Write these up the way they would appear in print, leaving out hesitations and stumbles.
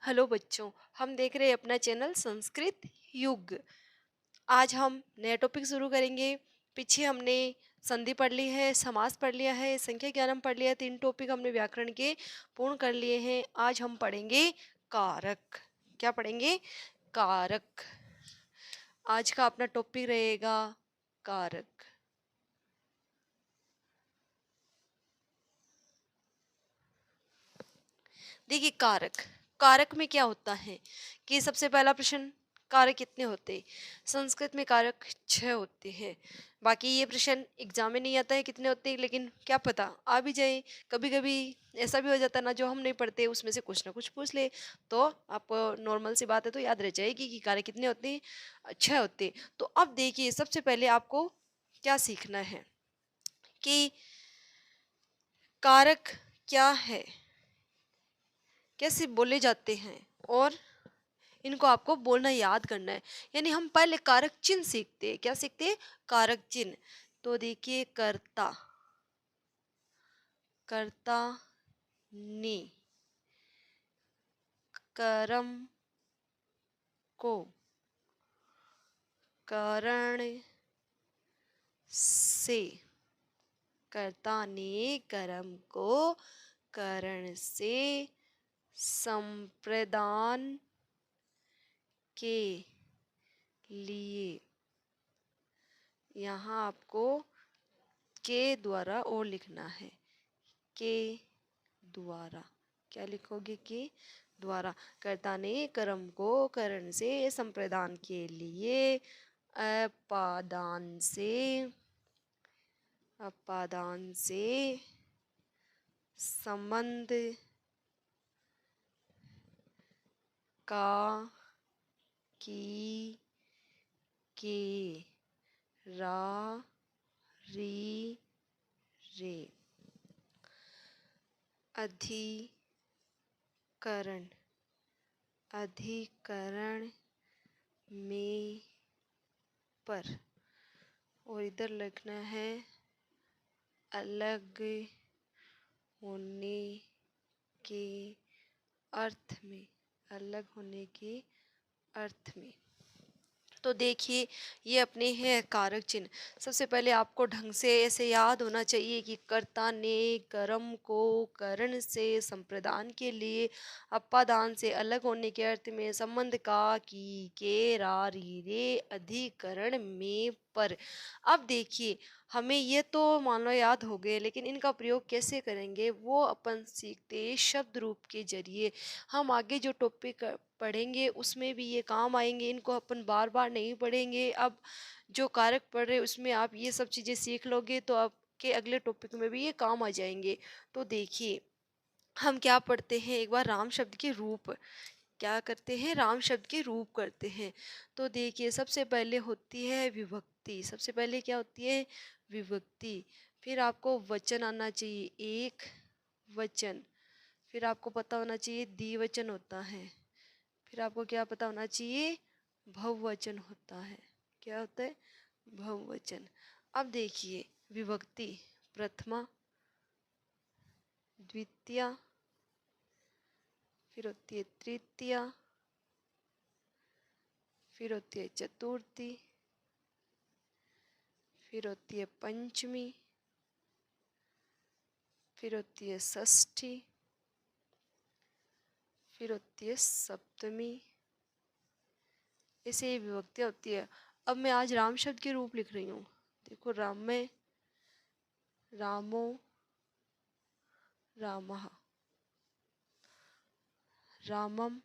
Hello बच्चों, हम देख रहे हैं अपना चैनल संस्कृत युग। आज हम नया टॉपिक शुरू करेंगे। पीछे हमने संधि पढ़ ली है, समास पढ़ लिया है, संख्या ज्ञानम पढ़ लिया है। 3 टॉपिक हमने व्याकरण के पूर्ण कर लिए हैं। आज हम पढ़ेंगे कारक। क्या पढ़ेंगे? कारक। आज का अपना टॉपिक रहेगा कारक। देखिए, कारक कारक में क्या होता है कि सबसे पहला प्रश्न, कारक कितने होते हैं? संस्कृत में कारक 6 होते हैं। बाकी ये प्रश्न एग्जाम में नहीं आता है कितने होते हैं, लेकिन क्या पता आ भी जाए। कभी कभी ऐसा भी हो जाता है ना, जो हम नहीं पढ़ते उसमें से कुछ ना कुछ पूछ ले, तो आप नॉर्मल सी बात है तो याद रह जाएगी कि कारक कितने होते हैं। 6 होते हैं। तो अब देखिए, सबसे पहले आपको क्या सीखना है कि कारक क्या है, कैसे बोले जाते हैं, और इनको आपको बोलना याद करना है। यानी हम पहले कारक चिन्ह सीखते हैं। क्या सीखते हैं? कारक चिन्ह। तो देखिए, कर्ता, कर्ता ने, कर्म को, करण से, कर्ता ने कर्म को करण से, संप्रदान के लिए। यहाँ आपको के द्वारा और लिखना है। के द्वारा। क्या लिखोगे? के द्वारा। कर्ता ने कर्म को करण से, संप्रदान के लिए, अपादान से, अपादान से, संबंध का, की, के, रा, री, रे, अधिकरण, अधिकरण में, पर, और इधर लिखना है अलग होने के अर्थ में, अलग होने के अर्थ में। तो देखिए, ये अपने हैं कारक चिन्ह। सबसे पहले आपको ढंग से ऐसे याद होना चाहिए कि कर्ता ने कर्म को करण से, संप्रदान के लिए, अपादान से, अलग होने के अर्थ में, संबंध का, की, के, रा, री, रे, अधिकरण में, पर। अब देखिए, हमें ये तो मान लो याद हो गए, लेकिन इनका प्रयोग कैसे करेंगे वो अपन सीखते शब्द रूप के जरिए। हम आगे जो टॉपिक पढ़ेंगे उसमें भी ये काम आएंगे। इनको अपन बार बार नहीं पढ़ेंगे। अब जो कारक पढ़ रहे उसमें आप ये सब चीज़ें सीख लोगे तो आपके अगले टॉपिक में भी ये काम आ जाएंगे। तो देखिए, हम क्या पढ़ते हैं एक बार, राम शब्द के रूप। क्या करते हैं? राम शब्द के रूप करते हैं। तो देखिए, सबसे पहले होती है विभक्ति। सबसे पहले क्या होती है? विभक्ति। फिर आपको वचन आना चाहिए, एक वचन। फिर आपको पता होना चाहिए द्विवचन होता है। फिर आपको क्या पता होना चाहिए? बहुवचन होता है। क्या होता है? बहुवचन। अब देखिए, विभक्ति प्रथमा, द्वितीया, फिर होती है तृतीया, फिर होती है चतुर्थी, फिर होती है पंचमी, फिर होती है षष्ठी, फिर होती है सप्तमी। ऐसे ये विभक्तियाँ होती है। अब मैं आज राम शब्द के रूप लिख रही हूँ। देखो, राम में रामो, रामः, रामम,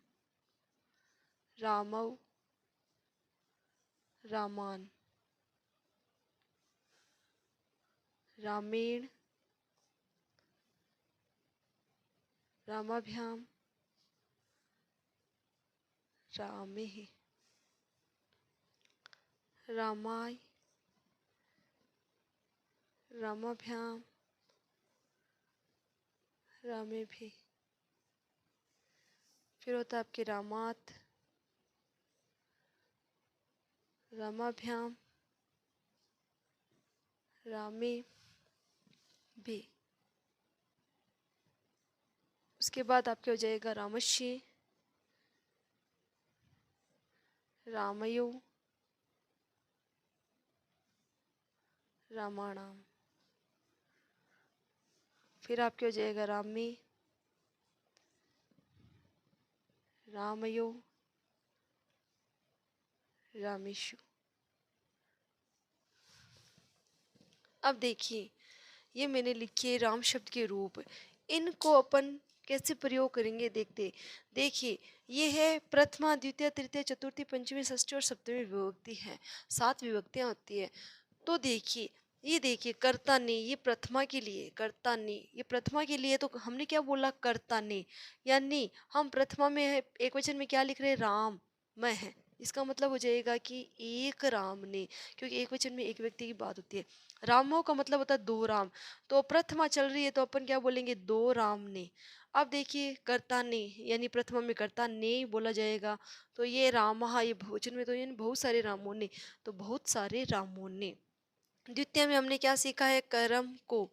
रामौ, रामान, रामेण, रामाभ्याम, रामेः, रामाय, रामाभ्याम, रामेभिः। फिर होता है आपके रामात, रामाभ्याम, रामे भी। उसके बाद आपके हो जाएगा रामश्य, रामयो, रामाणाम। फिर आपके हो जाएगा रामे, रामयो, रामेशु। अब देखिए, ये मैंने लिखे राम शब्द के रूप, इनको अपन कैसे प्रयोग करेंगे देखते। देखिए, ये है प्रथमा, द्वितीय, तृतीय, चतुर्थी, पंचमी, षष्ठी और सप्तमी विभक्ति है। 7 विभक्तियां होती है। तो देखिए, ये देखिए कर्ता ने, ये प्रथमा के लिए, कर्ता ने, ये प्रथमा के लिए। तो हमने क्या बोला, कर्ता ने, यानी हम प्रथमा में है, एक वचन में क्या लिख रहे हैं, राम मैं है। इसका मतलब हो जाएगा कि एक राम ने, क्योंकि एक वचन में एक व्यक्ति की बात होती है। रामों का मतलब होता है दो राम। तो प्रथमा चल रही है तो अपन क्या बोलेंगे, दो राम ने। अब देखिए, कर्ता ने यानी प्रथमा में कर्ता ने बोला जाएगा। तो ये रामा, ये बहुवचन में तो यानी बहुत सारे रामों ने, तो बहुत सारे रामों ने। द्वितीय में हमने क्या सीखा है, कर्म को,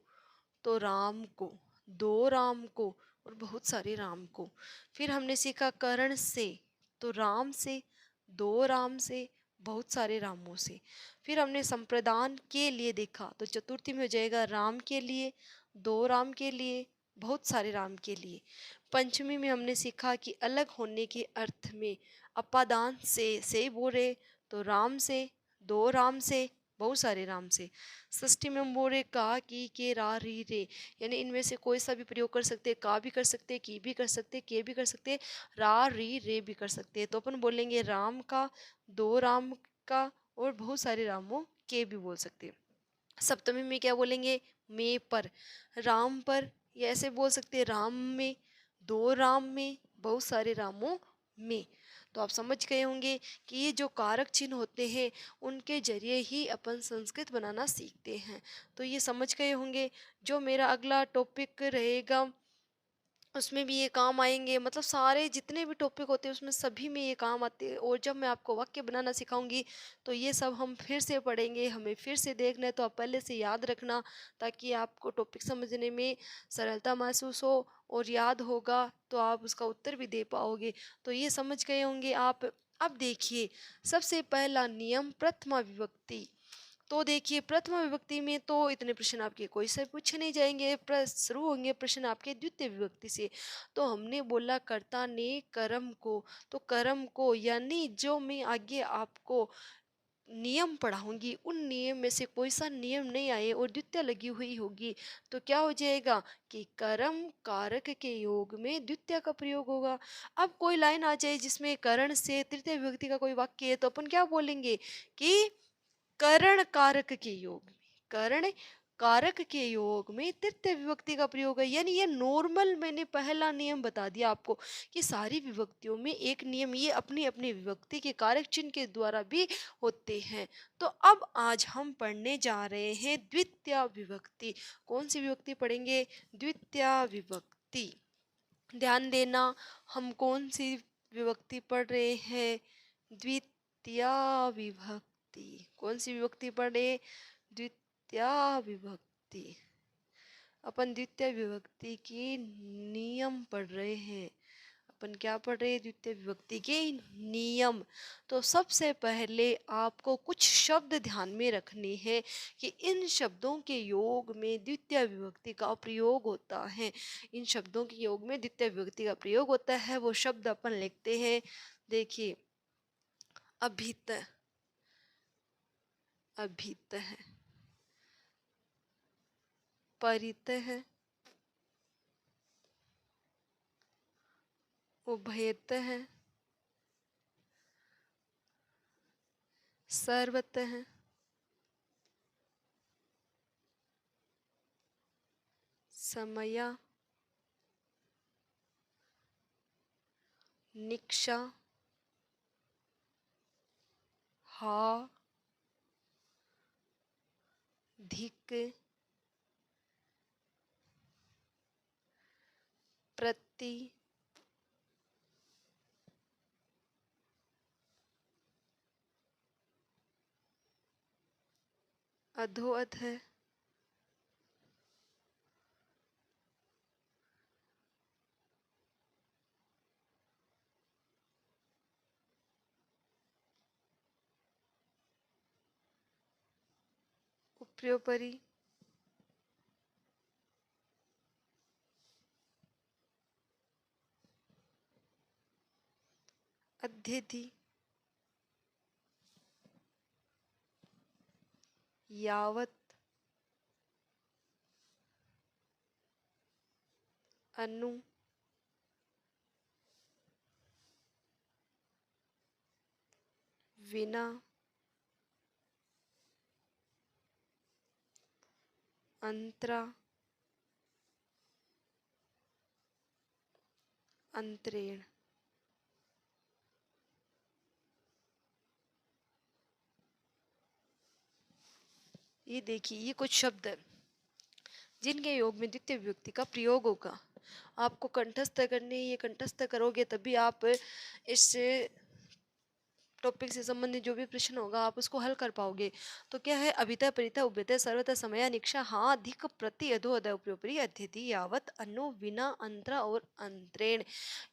तो राम को, दो राम को और बहुत सारे राम को। फिर हमने सीखा करण से, तो राम से, दो राम से, बहुत सारे रामों से। फिर हमने संप्रदान के लिए देखा, तो चतुर्थी में हो जाएगा राम के लिए, दो राम के लिए, बहुत सारे राम के लिए। पंचमी में हमने सीखा कि अलग होने के अर्थ में अपादान से बोले, तो राम से, दो राम से, बहुत सारे राम से। षष्ठी में हम बोल रहे का, की, के, रा, री, रे, यानी इनमें से कोई सा भी प्रयोग कर सकते, का भी कर सकते, की भी कर सकते, के भी कर सकते, रा, री, रे भी कर सकते। तो अपन बोलेंगे राम का, दो राम का और बहुत सारे रामों के भी बोल सकते। सप्तमी में क्या बोलेंगे, में पर, राम पर, या ऐसे बोल सकते राम में, दो राम में, बहुत सारे रामों में। तो आप समझ गए होंगे कि ये जो कारक चिन्ह होते हैं उनके जरिए ही अपन संस्कृत बनाना सीखते हैं। तो ये समझ गए होंगे। जो मेरा अगला टॉपिक रहेगा उसमें भी ये काम आएंगे, मतलब सारे जितने भी टॉपिक होते हैं उसमें सभी में ये काम आते हैं। और जब मैं आपको वाक्य बनाना सिखाऊंगी तो ये सब हम फिर से पढ़ेंगे, हमें फिर से देखना है। तो आप पहले से याद रखना ताकि आपको टॉपिक समझने में सरलता महसूस हो, और याद होगा तो आप उसका उत्तर भी दे पाओगे। तो ये समझ गए होंगे आप। अब देखिए, सबसे पहला नियम प्रथमा विभक्ति। तो देखिए, प्रथमा विभक्ति में तो इतने प्रश्न आपके कोई से पूछे नहीं जाएंगे, शुरू होंगे प्रश्न आपके द्वितीय विभक्ति से। तो हमने बोला कर्ता ने कर्म को, तो कर्म को यानी जो मैं आगे आपको नियम पढ़ाऊंगी उन नियम में से कोई सा नियम नहीं आए और द्वितीय लगी हुई होगी तो क्या हो जाएगा कि कर्म कारक के योग में द्वितीय का प्रयोग होगा। अब कोई लाइन आ जाए जिसमें करण से तृतीय विभक्ति का कोई वाक्य है तो अपन क्या बोलेंगे कि करण कारक के योग में, करण कारक के योग में तृतीय विभक्ति का प्रयोग है। यानी ये नॉर्मल मैंने पहला नियम बता दिया आपको कि सारी विभक्तियों में एक नियम ये अपनी अपनी विभक्ति के कारक चिन्ह के द्वारा भी होते हैं। तो अब आज हम पढ़ने जा रहे हैं द्वितीय विभक्ति। कौन सी विभक्ति पढ़ेंगे, द्वितीय विभक्ति। ध्यान देना, हम कौन सी विभक्ति पढ़ रहे हैं, द्वितीय विभक्ति। कौन सी विभक्ति पढ़े, द्वितीय विभक्ति। अपन द्वितीय विभक्ति की नियम पढ़ रहे हैं। अपन क्या पढ़ रहे हैं, द्वितीय विभक्ति के नियम। तो सबसे पहले आपको कुछ शब्द ध्यान में रखने हैं कि इन शब्दों के योग में द्वितीय विभक्ति का प्रयोग होता है। इन शब्दों के योग में द्वितीय विभक्ति का प्रयोग होता है, वो शब्द अपन लिखते हैं। देखिए, अभित, अभित है, परित है, उभयत है, सर्वत है, समया, निक्षा, हा, धिक, प्रति, अधोअध है, उप्योपरी, अध्यधि, यावत, अनु, विना, अंतरा, अंतरेण। ये देखिए, ये कुछ शब्द है जिनके योग में द्वितीय विभक्ति का प्रयोग होगा। आपको कंठस्थ करने, ये कंठस्थ करोगे तभी आप इस टॉपिक से संबंधित जो भी प्रश्न होगा आप उसको हल कर पाओगे। तो क्या है, अभितः परितः उभयतः सर्वतः समया निक्षा हाँ अधिक प्रति अधो अदय उपयोपरि अध्यधि यावत अनु विना अंतरा और अंतरेण।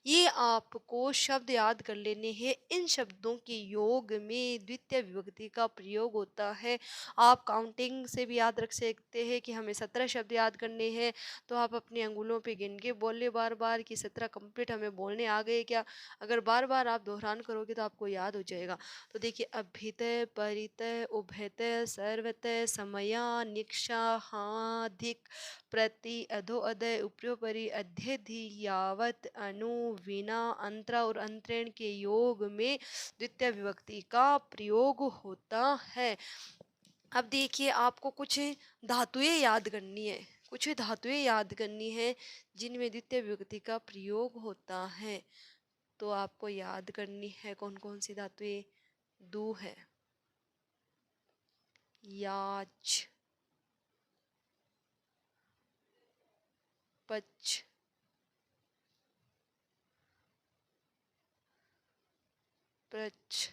ये आपको शब्द याद कर लेने हैं। इन शब्दों के योग में द्वितीय विभक्ति का प्रयोग होता है। आप काउंटिंग से भी याद रख सकते हैं कि हमें 17 शब्द याद करने हैं, तो आप अपनी अंगुलों पे गिन के बोल ले बार बार कि 17 कंप्लीट हमें बोलने आ गए क्या। अगर बार बार आप दोहरान करोगे तो आपको याद हो जाएगा। तो देखिए, अभितः परितः उभयतः सर्वतः समया निक्षा हाधिक प्रति अधो अदय उप्योपरि अध्यधि यावत अनु विना अंतरा और अंतरेण के योग में द्वितीय विभक्ति का प्रयोग होता है। अब देखिए, आपको कुछ धातुएं याद करनी है, कुछ धातुएं याद करनी है जिनमें द्वितीय विभक्ति का प्रयोग होता है। तो आपको याद करनी है कौन कौन सी धातुएं। दू है, याच, पच, प्रच,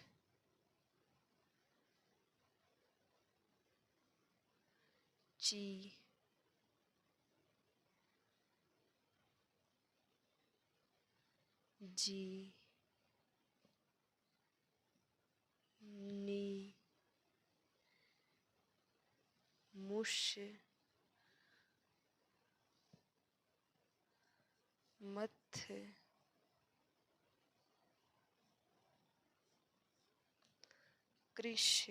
ची, जी, नी, मुश, मथ, कृष,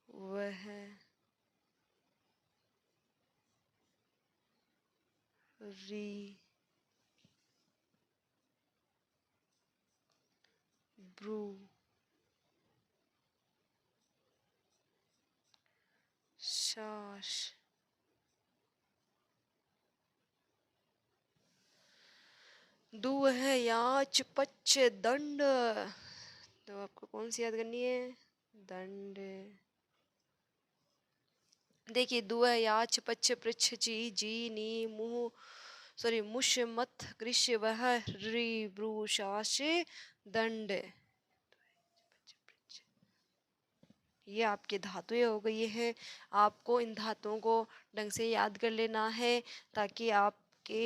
वह, री, ब्रू, शाश, दू है, याच, पच, दंड। तो आपको कौन सी याद करनी है, दंड। देखिए, दु है, याच, पच, पृच्छ, ची, जी, नी, मुह, सॉरी मुश, मथ, कृष, वह, री, ब्रू, शाश, दंड। ये आपके धातुएं हो गई है। आपको इन धातुओं को ढंग से याद कर लेना है ताकि आपके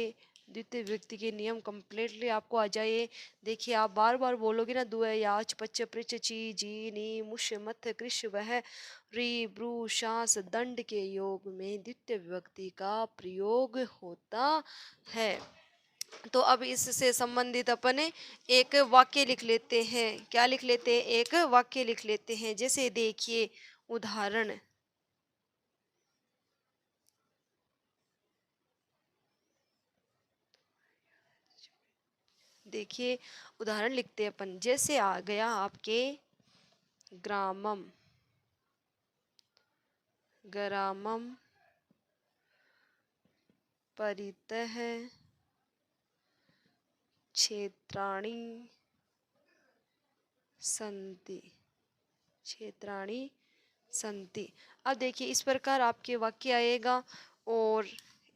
द्वितीय विभक्ति के नियम कंप्लीटली आपको आ जाए। देखिए, आप बार बार बोलोगे ना, दुए, याच, पच, पृच, ची, जी, नी, मुश, मथ, कृष, वह, री, ब्रू, शास, दंड के योग में द्वितीय विभक्ति का प्रयोग होता है। तो अब इससे संबंधित अपन एक वाक्य लिख लेते हैं। क्या लिख लेते हैं, एक वाक्य लिख लेते हैं। जैसे देखिए, उदाहरण, देखिए उदाहरण लिखते हैं अपन। जैसे आ गया आपके ग्रामम, ग्रामम परितः क्षेत्राणि संति, क्षेत्राणि संति। अब देखिए, इस प्रकार आपके वाक्य आएगा और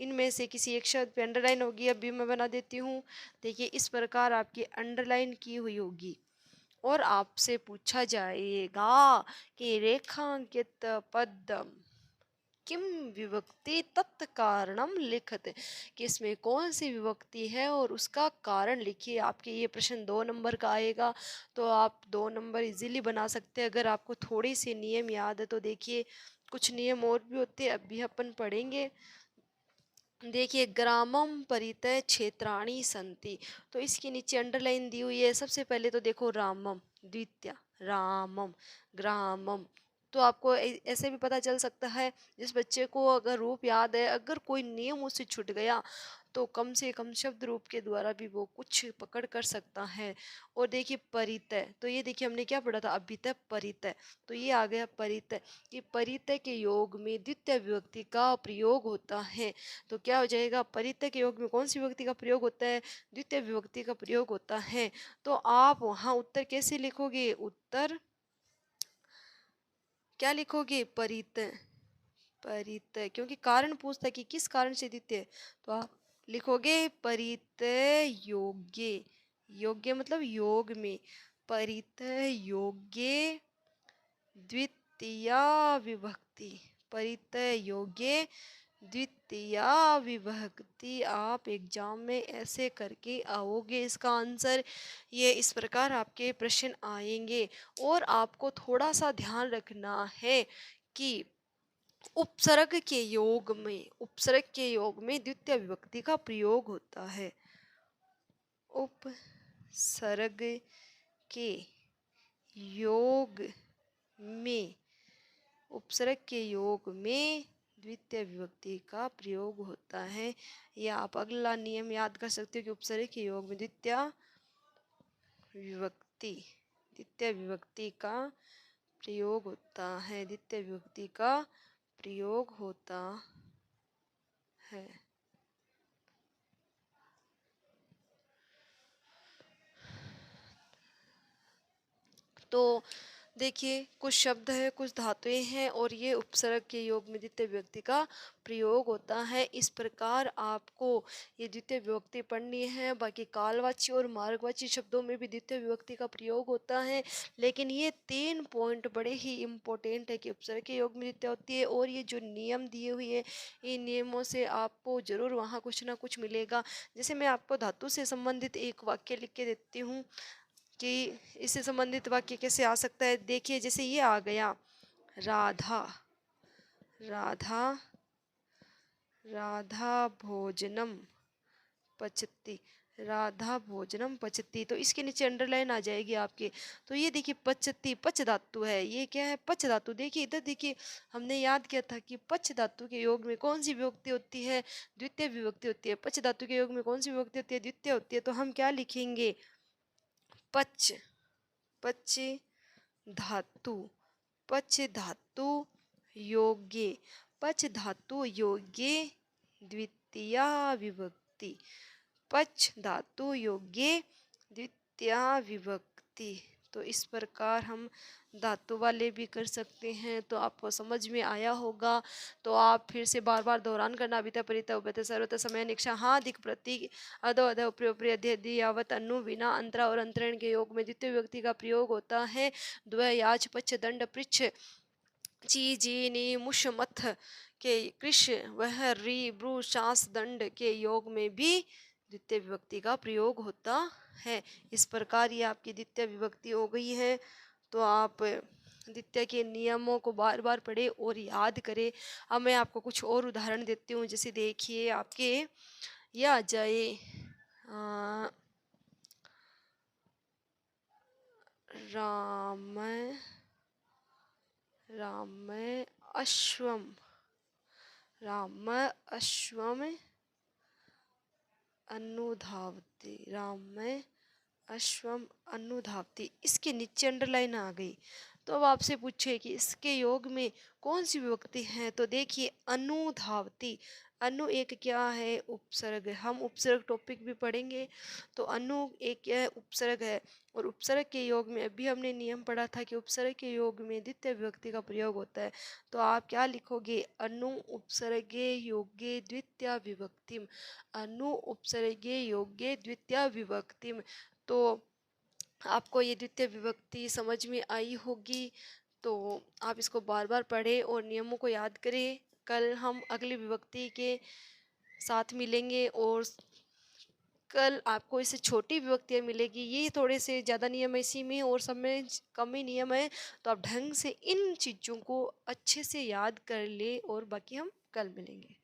इनमें से किसी एक शब्द पे अंडरलाइन होगी। अभी मैं बना देती हूँ। देखिए, इस प्रकार आपकी अंडरलाइन की हुई होगी और आपसे पूछा जाएगा कि रेखांकित पद किम विभक्ति तत्कारणम लिखत, कि इसमें कौन सी विभक्ति है और उसका कारण लिखिए। आपके ये प्रश्न 2 नंबर का आएगा, तो आप 2 नंबर इजीली बना सकते हैं अगर आपको थोड़ी सी नियम याद है तो। देखिए कुछ नियम और भी होते हैं, अभी अपन पढ़ेंगे। देखिए ग्रामम परितः क्षेत्राणि संति, तो इसके नीचे अंडरलाइन दी हुई है। सबसे पहले तो देखो रामम, द्वितीय रामम, ग्रामम। तो आपको ऐसे भी पता चल सकता है, जिस बच्चे को अगर रूप याद है, अगर कोई नियम उससे छूट गया तो कम से कम शब्द रूप के द्वारा भी वो कुछ पकड़ कर सकता है। और देखिए परितय, तो ये देखिए हमने क्या पढ़ा था अभी तक, परितय। तो ये आ गया परितय, कि परितय के योग में द्वितीय विभक्ति का प्रयोग होता है। तो क्या हो जाएगा, परितय के योग में कौन सी विभक्ति का प्रयोग होता है, द्वितीय विभक्ति का प्रयोग होता है। तो आप वहां उत्तर कैसे लिखोगे, उत्तर क्या लिखोगे, परितय, परितय, क्योंकि कारण पूछता है कि किस कारण से द्वितीय, तो आप लिखोगे परितय योग्य, योग्य मतलब योग में, परितय योग्य द्वितीया विभक्ति, परितय योग्य द्वितीया विभक्ति। आप एग्जाम में ऐसे करके आओगे, इसका आंसर ये इस प्रकार आपके प्रश्न आएंगे। और आपको थोड़ा सा ध्यान रखना है कि उपसर्ग के योग में, उपसर्ग के योग में द्वितीय विभक्ति का प्रयोग होता है। उपसर्ग के योग में, उपसर्ग के योग में द्वितीय विभक्ति का प्रयोग होता है। या आप अगला नियम याद कर सकते हो कि उपसर्ग के योग में द्वितीय विभक्ति, द्वितीय विभक्ति का प्रयोग होता है, द्वितीय विभक्ति का प्रयोग होता है। तो देखिए कुछ शब्द है, कुछ धातुएं हैं, और ये उपसर्ग के योग में द्वितीय विभक्ति का प्रयोग होता है। इस प्रकार आपको ये द्वितीय विभक्ति पढ़नी है। बाकी कालवाची और मार्गवाची शब्दों में भी द्वितीय विभक्ति का प्रयोग होता है, लेकिन ये 3 पॉइंट बड़े ही इम्पोर्टेंट है कि उपसर्ग के योग में द्वितीय होती है। और ये जो नियम दिए हुए हैं, इन नियमों से आपको जरूर वहाँ कुछ ना कुछ मिलेगा। जैसे मैं आपको धातु से संबंधित एक वाक्य लिख के देती हूँ कि इससे संबंधित वाक्य कैसे आ सकता है। देखिए जैसे ये आ गया, राधा, राधा, राधा भोजनम पचती, राधा भोजनम पचती। तो इसके नीचे अंडरलाइन आ जाएगी आपके। तो ये देखिए पचती, पच धातु है, ये क्या है, पच धातु। देखिए इधर देखिए हमने याद किया था कि पच धातु के योग में कौन सी विभक्ति होती है, द्वितीय विभक्ति होती है। पच धातु के योग में कौन सी विभक्ति होती है, द्वितीय होती है। तो हम क्या लिखेंगे, पच, पच धातु, पच धातु योग्य, पच धातु योग्य द्वितीया विभक्ति, पच धातु योग्य द्वितीया विभक्ति। तो इस प्रकार हम धातु वाले भी कर सकते हैं। तो आपको समझ में आया होगा। तो आप फिर से बार बार दोहरान करना, अभिता परिता उपत सर्वत समय निक्षा हाँ दिक प्रतीक अधो अधो प्रयोप्रिय अध्यय यावत अनु बिना अंतरा और अंतरण के योग में द्वितीय विभक्ति का प्रयोग होता है। द्वय याच पच्छ दंड पृच्छ ची जी नी मुश मथ के कृष वह री ब्रू शास दंड के योग में भी द्वितीय विभक्ति का प्रयोग होता है। इस प्रकार ये आपकी द्वितीय विभक्ति हो गई है। तो आप द्वितीय के नियमों को बार बार पढ़े और याद करें। अब मैं आपको कुछ और उदाहरण देती हूँ। जैसे देखिए आपके यह आ जाए राम, राम अश्वम, राम अश्वम अनुधावती, राम अश्वम अनुधावती। इसके नीचे अंडरलाइन आ गई। तो अब आपसे पूछे कि इसके योग में कौन सी विभक्ति है। तो देखिए अनुधावती, अनु एक क्या है, उपसर्ग है। हम उपसर्ग टॉपिक भी पढ़ेंगे। तो अनु एक क्या है, उपसर्ग है। और उपसर्ग के योग में अभी हमने नियम पढ़ा था कि उपसर्ग के योग में द्वितीय विभक्ति का प्रयोग होता है। तो आप क्या लिखोगे, अनु उपसर्गे योग्य द्वितीय विभक्तिम, अनु उपसर्गे योग्य द्वितीय विभक्तिम। तो आपको ये द्वितीय विभक्ति समझ में आई होगी। तो आप इसको बार बार पढ़ें और नियमों को याद करें। कल हम अगली विभक्ति के साथ मिलेंगे और कल आपको इससे छोटी विभक्तियाँ मिलेगी। ये थोड़े से ज़्यादा नियम है इसी में और सब में कम ही नियम है, तो आप ढंग से इन चीज़ों को अच्छे से याद कर ले और बाकी हम कल मिलेंगे।